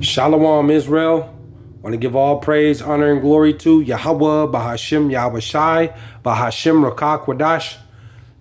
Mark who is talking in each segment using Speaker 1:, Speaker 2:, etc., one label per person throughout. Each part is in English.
Speaker 1: Shalom, Israel. Want to give all praise, honor, and glory to Yahawah, BASHAM, YAHAWAHSHI, BASHAM, Rakah, Quadash.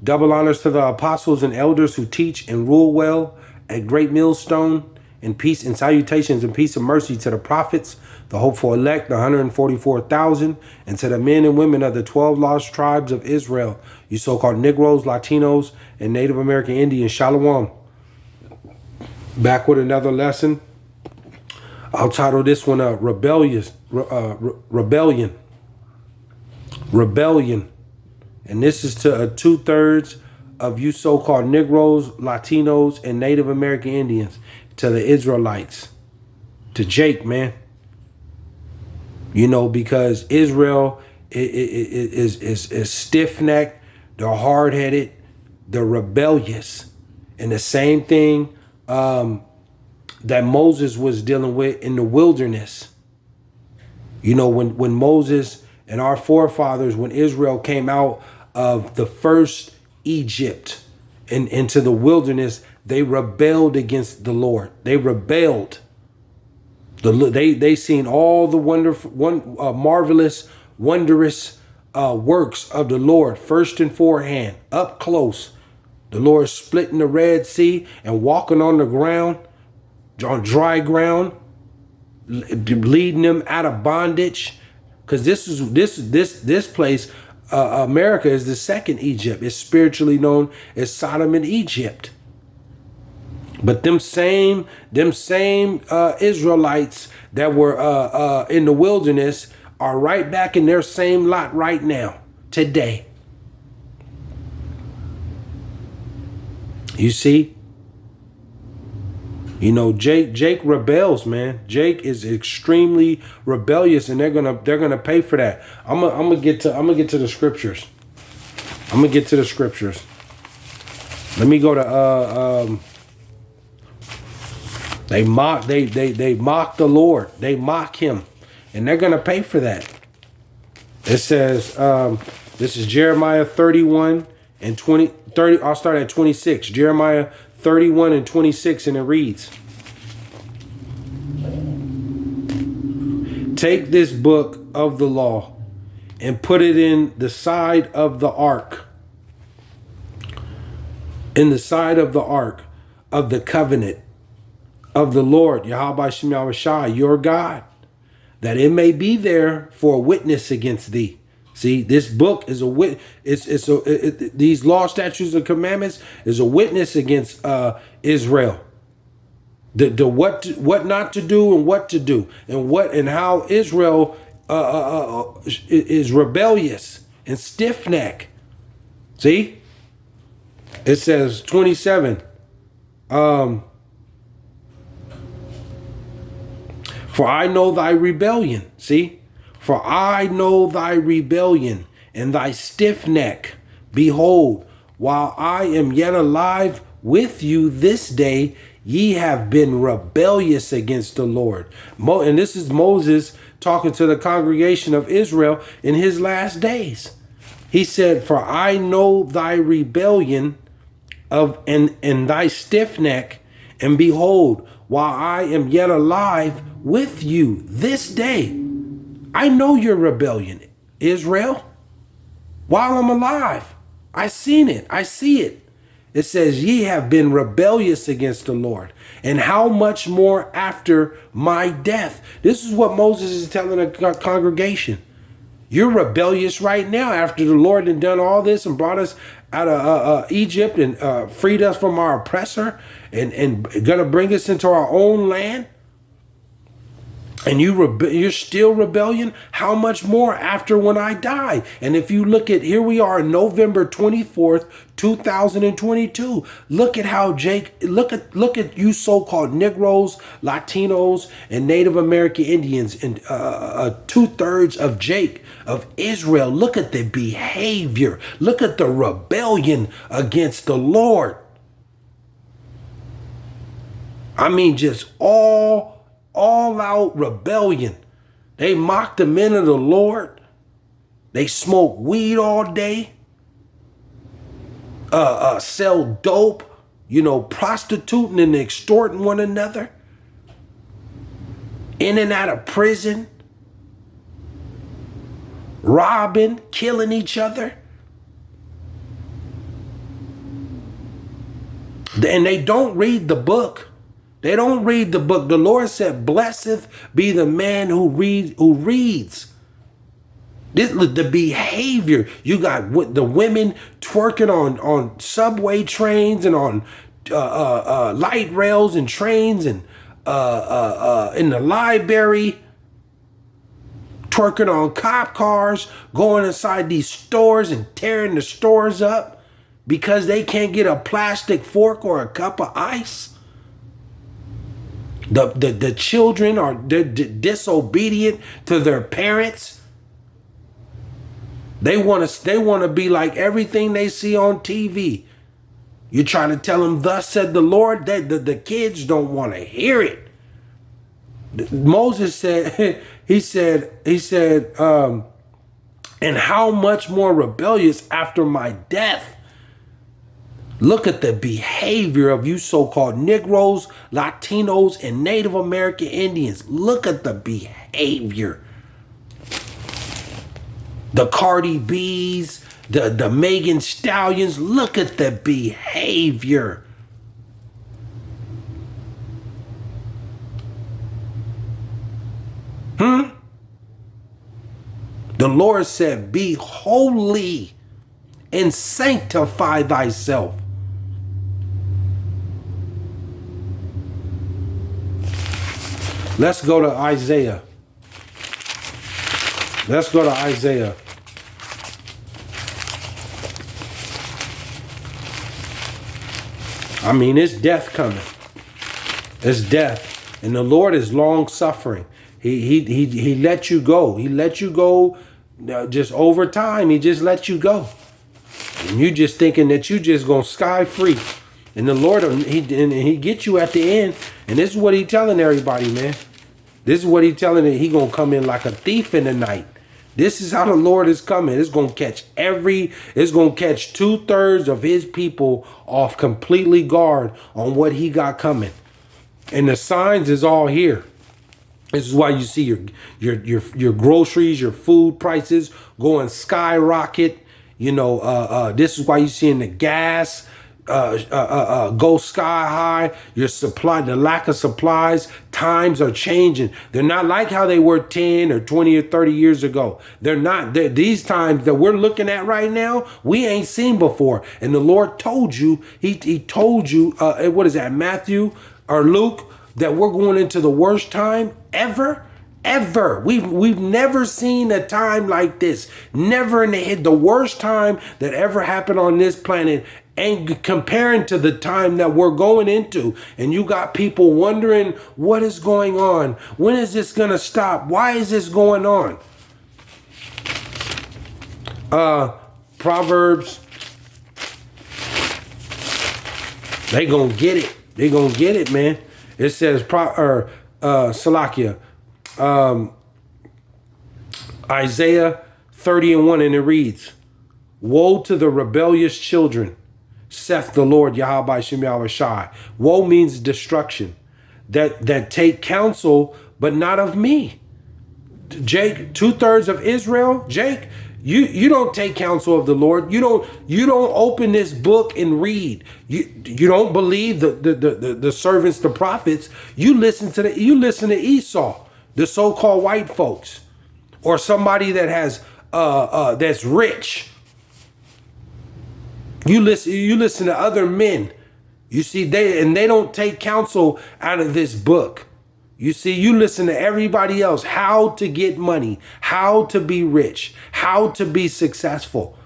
Speaker 1: Double honors to the apostles and elders who teach and rule well at Great Millstone. And peace and salutations and peace and mercy to the prophets, the hopeful elect, the 144,000, and to the men and women of the 12 lost tribes of Israel, you so-called Negroes, Latinos, and Native American Indians. Shalom. Back with another lesson. I'll title this one Rebellion. And this is to 2/3 of you so-called Negroes, Latinos, and Native American Indians, to the Israelites, to Jake, man. You know, because Israel is stiff-necked, they're hard-headed, they're rebellious. And the same thing that Moses was dealing with in the wilderness. You know, when Moses and our forefathers, when Israel came out of the first Egypt and into the wilderness, they rebelled against the Lord. They rebelled. They seen all the marvelous, wondrous works of the Lord first and forehand, up close. The Lord splitting the Red Sea and walking on the ground, on dry ground, leading them out of bondage. Because this place, America, is the second Egypt. It's spiritually known as Sodom and Egypt. But them same Israelites that were in the wilderness are right back in their same lot right now, today. You see? You know, Jake rebels, man. Jake is extremely rebellious, and they're gonna pay for that. I'm gonna get to the scriptures. I'm gonna get to the scriptures. Let me go to they mock the Lord. They mock him, and they're gonna pay for that. It says this is Jeremiah 31 and 30. I'll start at 26. Jeremiah 31 and 26, and it reads, "Take this book of the law and put it in the side of the ark, of the covenant of the Lord, YAHAWAHSHI, your God, that it may be there for a witness against thee." See, this book is a witness. These law, statutes, and commandments is a witness against Israel. The what not to do and what to do, and how Israel is rebellious and stiff-necked. See, it says 27. For I know thy rebellion. See. For I know thy rebellion and thy stiff neck. Behold, while I am yet alive with you this day, ye have been rebellious against the Lord. And this is Moses talking to the congregation of Israel in his last days. He said, for I know thy rebellion and thy stiff neck, and behold, while I am yet alive with you this day, I know your rebellion, Israel. While I'm alive, I seen it. I see it. It says, ye have been rebellious against the Lord. And how much more after my death? This is what Moses is telling the congregation. You're rebellious right now after the Lord had done all this and brought us out of Egypt and freed us from our oppressor and gonna bring us into our own land. And you're still rebellion. How much more after when I die? And if you look at, here we are, November 24th, 2022. Look at how look at you so-called Negroes, Latinos, and Native American Indians, and 2/3 of Jake, of Israel. Look at the behavior. Look at the rebellion against the Lord. I mean, just all out rebellion. They mock the men of the Lord. They smoke weed all day. Sell dope, prostituting and extorting one another. in and out of prison, robbing, killing each other. And they don't read the book. They don't read the book. The Lord said, blessed be the man who reads. The behavior. You got the women twerking on subway trains and on light rails and trains and in the library, twerking on cop cars, going inside these stores and tearing the stores up because they can't get a plastic fork or a cup of ice. The children are disobedient to their parents. They want to be like everything they see on TV. You try to tell them, thus said the Lord, that the kids don't want to hear it. Moses said, he said, and how much more rebellious after my death. Look at the behavior of you so-called Negroes, Latinos, and Native American Indians. Look at the behavior. The Cardi B's, the Megan Stallions. Look at the behavior. The Lord said, be holy and sanctify thyself. Let's go to Isaiah. Let's go to Isaiah. I mean, it's death coming. It's death. And the Lord is long suffering. He let you go. He let you go just over time. He just let you go. And you just thinking that you just gonna sky free. And the Lord, he get you at the end. And this is what he telling everybody, man. This is what he telling it. He gonna come in like a thief in the night. This is how the Lord is coming. It's gonna catch it's gonna catch 2/3 of his people off completely guard on what he got coming. And the signs is all here. This is why you see your groceries, your food prices going skyrocket. You know, this is why you seeing the gas go sky high. Your supply, the lack of supplies, times are changing. They're not like how they were 10 or 20 or 30 years ago. They're not. These times that we're looking at right now, we ain't seen before. And the Lord told you, he told you, what is that, Matthew or Luke, that we're going into the worst time ever. We've never seen a time like this. Never in the worst time that ever happened on this planet, and comparing to the time that we're going into. And you got people wondering what is going on. When is this gonna stop? Why is this going on? Proverbs. They gonna get it. They gonna get it, man. It says Salakia. Isaiah 30:1, and it reads, woe to the rebellious children, saith the Lord YAHAWAHSHI. Woe means destruction, that take counsel, but not of me. Jake, 2/3 of Israel, Jake, you don't take counsel of the Lord. You don't open this book and read. You don't believe the servants, the prophets. You listen to Esau, the so-called white folks, or somebody that has that's rich. You listen to other men. You see, they don't take counsel out of this book. You see, you listen to everybody else, how to get money, how to be rich, how to be successful.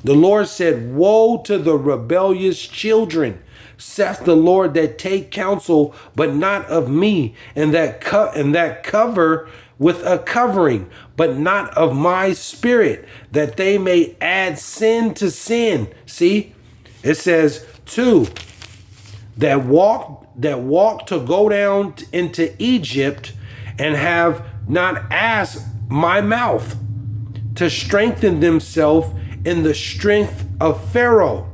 Speaker 1: The Lord said, woe to the rebellious children, saith the Lord, that take counsel, but not of me, and that cover with a covering, but not of my spirit, that they may add sin to sin. See, it says 2, that walk to go down into Egypt, and have not asked my mouth to strengthen themselves in the strength of Pharaoh,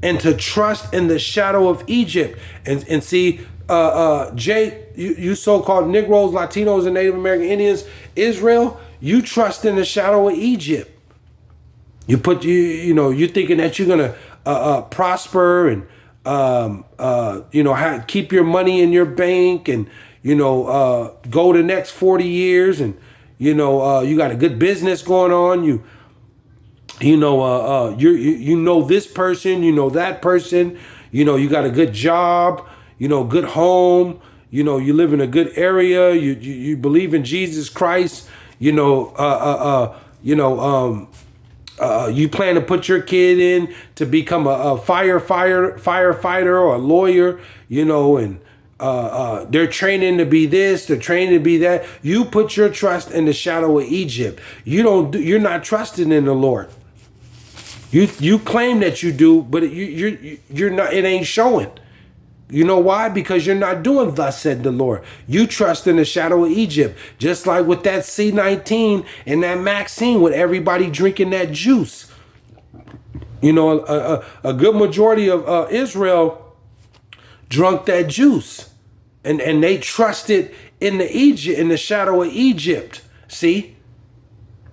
Speaker 1: and to trust in the shadow of Egypt. And see, Jake, you so-called Negroes, Latinos, and Native American Indians, Israel, you trust in the shadow of Egypt. You put you're thinking that you're gonna prosper and keep your money in your bank and go the next 40 years and you got a good business going on. You know this person, that person, you got a good job, good home, you live in a good area, you believe in Jesus Christ, you plan to put your kid in to become a firefighter or a lawyer, and they're training to be this, they're training to be that. You put your trust in the shadow of Egypt. You're not trusting in the Lord. You claim that you do, but you're not. It ain't showing. You know why? Because you're not doing thus said the Lord. You trust in the shadow of Egypt, just like with that C-19 and that Maxine, with everybody drinking that juice. A good majority of Israel drunk that juice, and they trusted in the shadow of Egypt. See,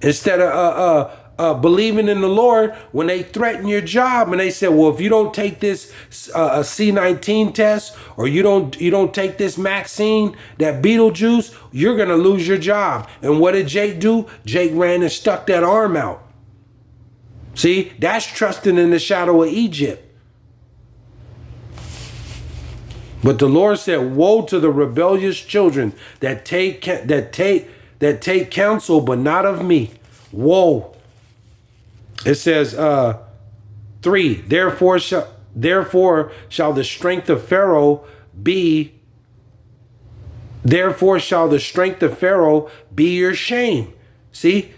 Speaker 1: instead of believing in the Lord, when they threaten your job and they said, well, if you don't take this C-19 test, or you don't take this Maxine, that Beetlejuice, you're gonna lose your job. And what did Jake do? Jake ran and stuck that arm out. See, that's trusting in the shadow of Egypt. But the Lord said, woe to the rebellious children that take counsel, but not of me. Woe. It says, 3, therefore shall the strength of Pharaoh be your shame. See,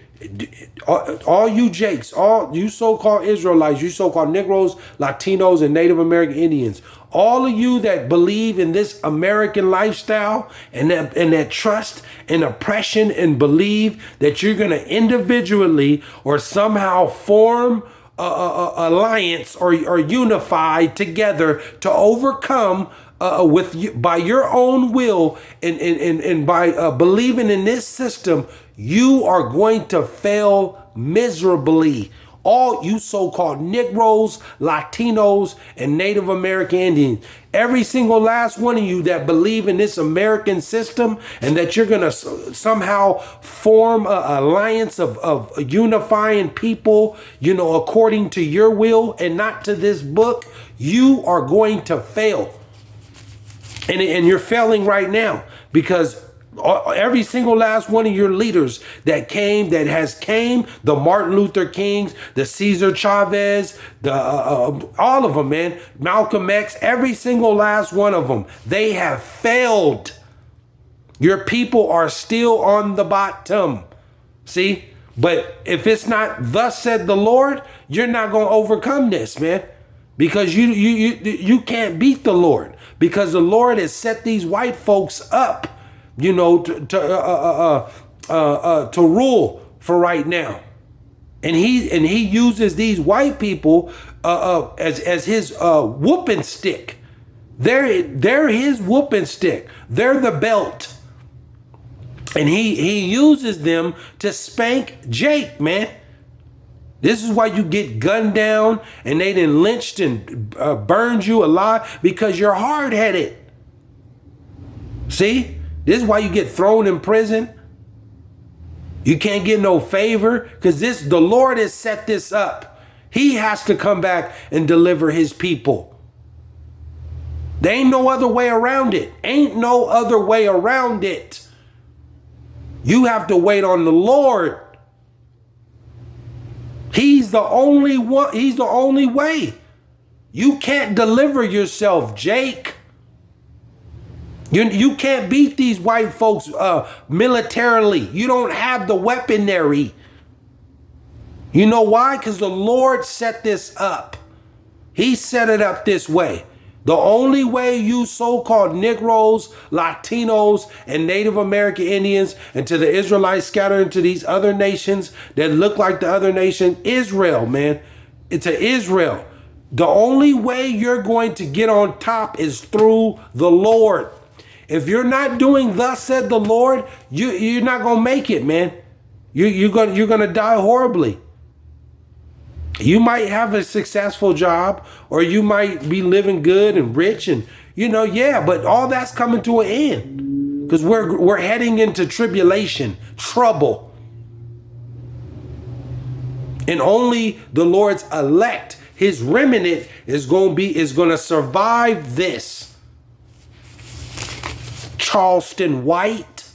Speaker 1: all you Jakes, all you so-called Israelites, you so-called Negroes, Latinos, and Native American Indians, all of you that believe in this American lifestyle and that trust and oppression and believe that you're going to individually or somehow form a alliance or unify together to overcome by your own will and by believing in this system, you are going to fail miserably. All you so-called Negroes, Latinos, and Native American Indians, every single last one of you that believe in this American system and that you're going to somehow form an alliance of unifying people, according to your will and not to this book, you are going to fail. And you're failing right now, because every single last one of your leaders that has came, the Martin Luther Kings, the Cesar Chavez, all of them, man, Malcolm X, every single last one of them, they have failed. Your people are still on the bottom. See, but if it's not thus said the Lord, you're not going to overcome this, man, because you can't beat the Lord, because the Lord has set these white folks up, to rule for right now, and he uses these white people as his whooping stick. They're his whooping stick. They're the belt, and he uses them to spank Jake, man. This is why you get gunned down and they done lynched and burned you alive, because you're hard-headed. See? This is why you get thrown in prison. You can't get no favor, because the Lord has set this up. He has to come back and deliver his people. There ain't no other way around it. Ain't no other way around it. You have to wait on the Lord. He's the only one. He's the only way. You can't deliver yourself, Jake. You can't beat these white folks militarily. You don't have the weaponry. You know why? Because the Lord set this up. He set it up this way. The only way you so-called Negroes, Latinos, and Native American Indians, and to the Israelites scattered into these other nations that look like the other nation, Israel, man. It's a Israel. The only way you're going to get on top is through the Lord. If you're not doing thus said the Lord, you're not going to make it, man. You're going to die horribly. You might have a successful job, or you might be living good and rich, and yeah, but all that's coming to an end, because we're heading into tribulation, trouble. And only the Lord's elect, his remnant, is going to survive this. Charleston White.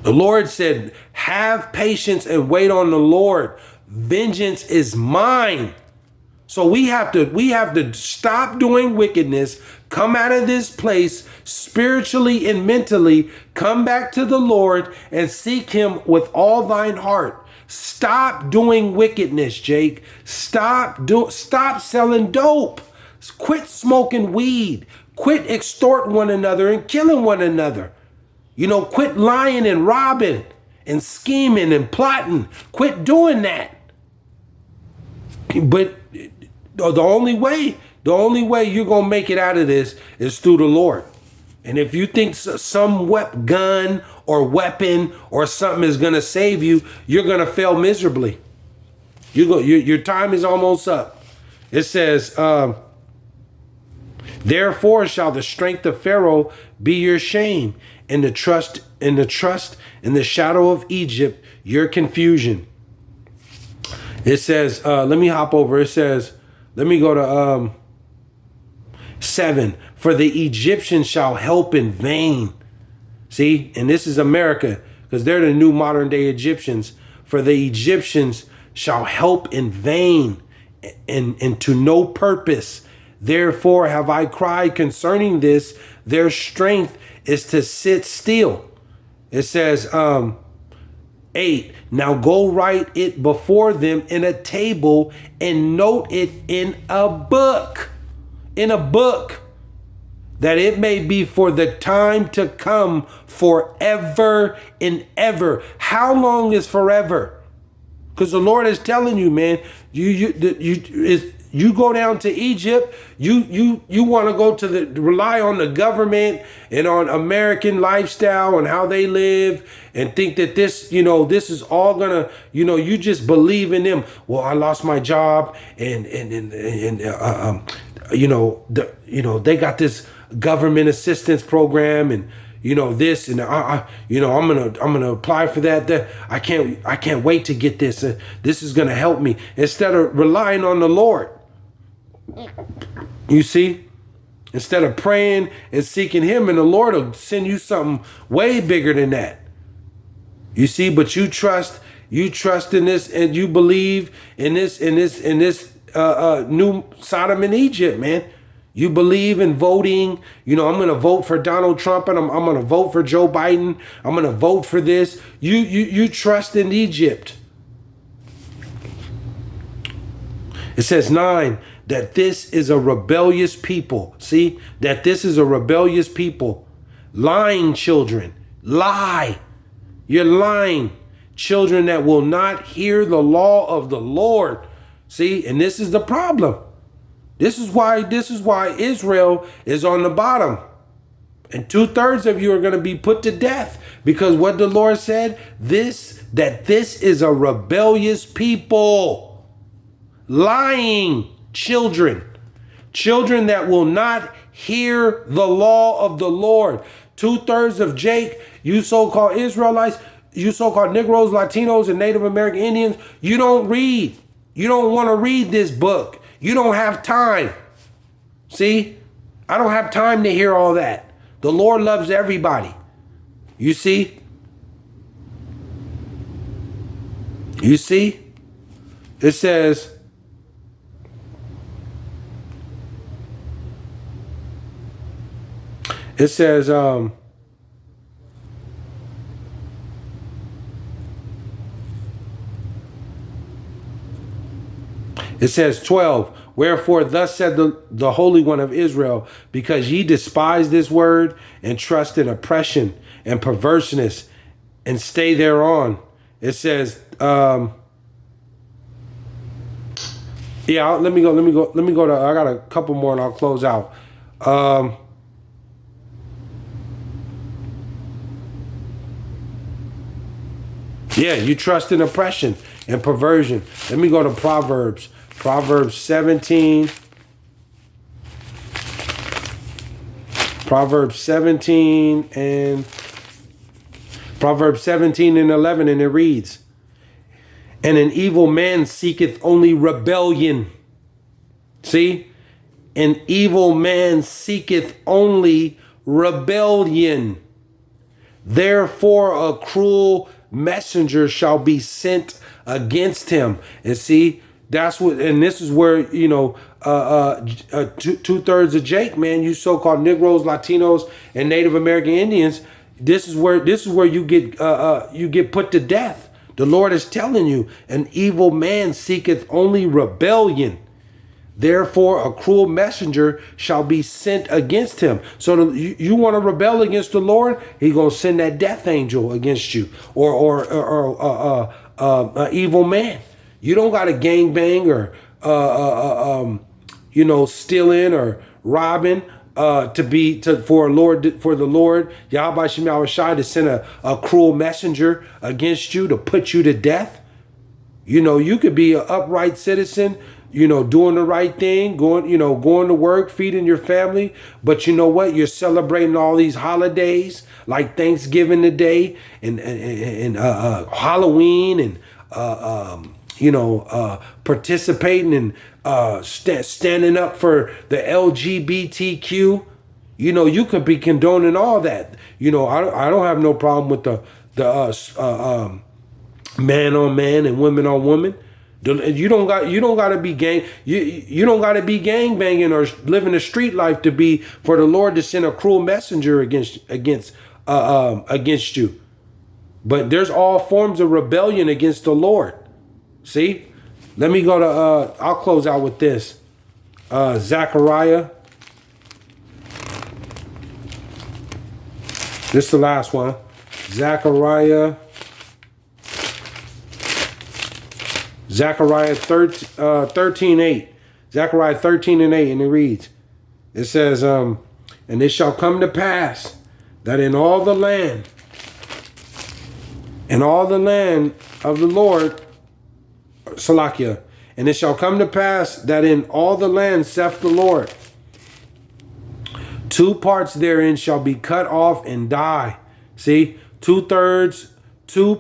Speaker 1: The Lord said, have patience and wait on the Lord. Vengeance is mine. So we have to stop doing wickedness, come out of this place spiritually and mentally, come back to the Lord and seek him with all thine heart. Stop doing wickedness, Jake. Stop selling dope. Quit smoking weed. Quit extorting one another and killing one another. Quit lying and robbing and scheming and plotting. Quit doing that. But the only way you're going to make it out of this is through the Lord. And if you think some gun or weapon or something is going to save you, you're going to fail miserably. Your time is almost up. It says, therefore shall the strength of Pharaoh be your shame, and the trust in the shadow of Egypt your confusion. It says, let me hop over. It says, let me go to 7. For the Egyptians shall help in vain. See, and this is America, because they're the new modern day Egyptians. For the Egyptians shall help in vain and to no purpose. Therefore have I cried concerning this, their strength is to sit still. It says, 8, now go write it before them in a table and note it in a book. In a book, that it may be for the time to come, forever and ever. How long is forever? Because the Lord is telling you, man, you go down to Egypt, you want to go to rely on the government and on American lifestyle and how they live, and think that this is all gonna, you just believe in them. Well, I lost my job, and they got this government assistance program, and this, and I'm gonna apply for that. I can't wait to get this. This is gonna help me, instead of relying on the Lord. You see, instead of praying and seeking him, and the Lord will send you something way bigger than that. You see, but you trust in this, and you believe in this new Sodom and Egypt, man. You believe in voting. I'm going to vote for Donald Trump, and I'm going to vote for Joe Biden. I'm going to vote for this. You trust in Egypt. It says 9, that this is a rebellious people. See, that this is a rebellious people. Lying children. Lie. You're lying. Children that will not hear the law of the Lord. See, and this is the problem. This is why Israel is on the bottom. And 2/3 of you are going to be put to death, because what the Lord said, that this is a rebellious people. Lying children that will not hear the law of the Lord. 2/3 of Jake, you so-called Israelites, you so-called Negroes, Latinos, and Native American Indians, you don't read. You don't want to read this book. You don't have time. See, I don't have time to hear all that. The Lord loves everybody. You see? You see? It says, it says 12, wherefore thus said the Holy One of Israel, because ye despise this word and trust in oppression and perverseness and stay thereon. It says, Yeah, let me go to, I got a couple more and I'll close out. Yeah, you trust in oppression and perversion. Let me go to Proverbs. Proverbs 17. Proverbs 17 and 11, and it reads, and an evil man seeketh only rebellion. See? An evil man seeketh only rebellion. Therefore a cruel messenger shall be sent against him. And see, that's what, and this is where, you know, two-thirds of Jake, man, you so-called Negroes, Latinos, and Native American Indians, this is where you get put to death. The Lord is telling you, an evil man seeketh only rebellion. Therefore, a cruel messenger shall be sent against him. So you want to rebel against the Lord, He's gonna send that death angel against you, or an evil man. You don't got to gangbang or stealing or robbing for the Lord YAHAWAHSHI to send a cruel messenger against you to put you to death. You know, you could be an upright citizen, you know, doing the right thing, going to work, feeding your family. But you know what? You're celebrating all these holidays like Thanksgiving today and Halloween and participating and standing up for the LGBTQ. You know, you could be condoning all that. You know, I don't have no problem with the man on man and women on women. You don't got to be you don't got to be gang banging or living a street life to be for the Lord to send a cruel messenger against you. But there's all forms of rebellion against the Lord. See, let me go to I'll close out with this. Zechariah. This is the last one. Zechariah 13:8. Zechariah 13:8, and it reads, it says, and it shall come to pass that in all the land of the Lord, Salakia, and it shall come to pass that in all the land, saith the Lord, two parts therein shall be cut off and die. See, two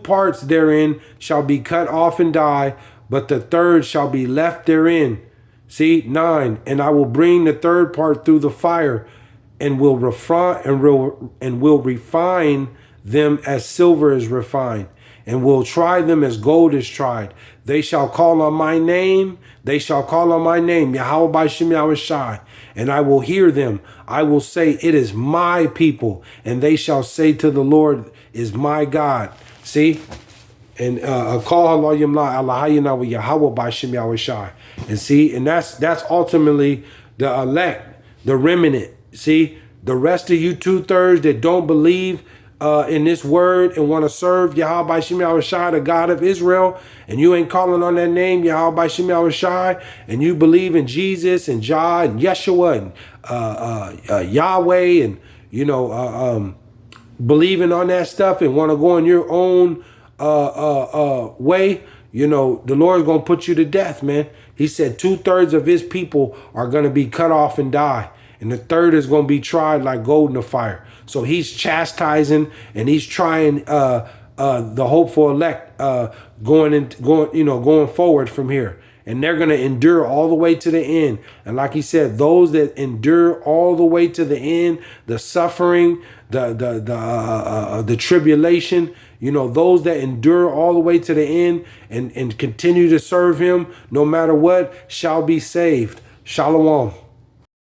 Speaker 1: parts therein shall be cut off and die, but the third shall be left therein. See, 9, and I will bring the third part through the fire, and will refine them as silver is refined, and will try them as gold is tried. They shall call on my name, YAHAWAHSHI, and I will hear them. I will say, it is my people, and they shall say to the Lord, is my God. See? And call YAHAWAH. And see, and that's ultimately the elect, the remnant. See, the rest of you 2/3 that don't believe in this word and want to serve YAHAWAHSHI, the God of Israel, and you ain't calling on that name YAHAWAHSHI, and you believe in Jesus and Jah and Yeshua and Yahweh, and believing on that stuff and want to go in your own way, the Lord's gonna put you to death, man. He said 2/3 of his people are gonna be cut off and die, and the third is gonna be tried like gold in the fire. So he's chastising and he's trying the hopeful elect going forward from here. And they're going to endure all the way to the end. And like he said, those that endure all the way to the end, the suffering, the tribulation, those that endure all the way to the end and continue to serve him no matter what, shall be saved. Shalom.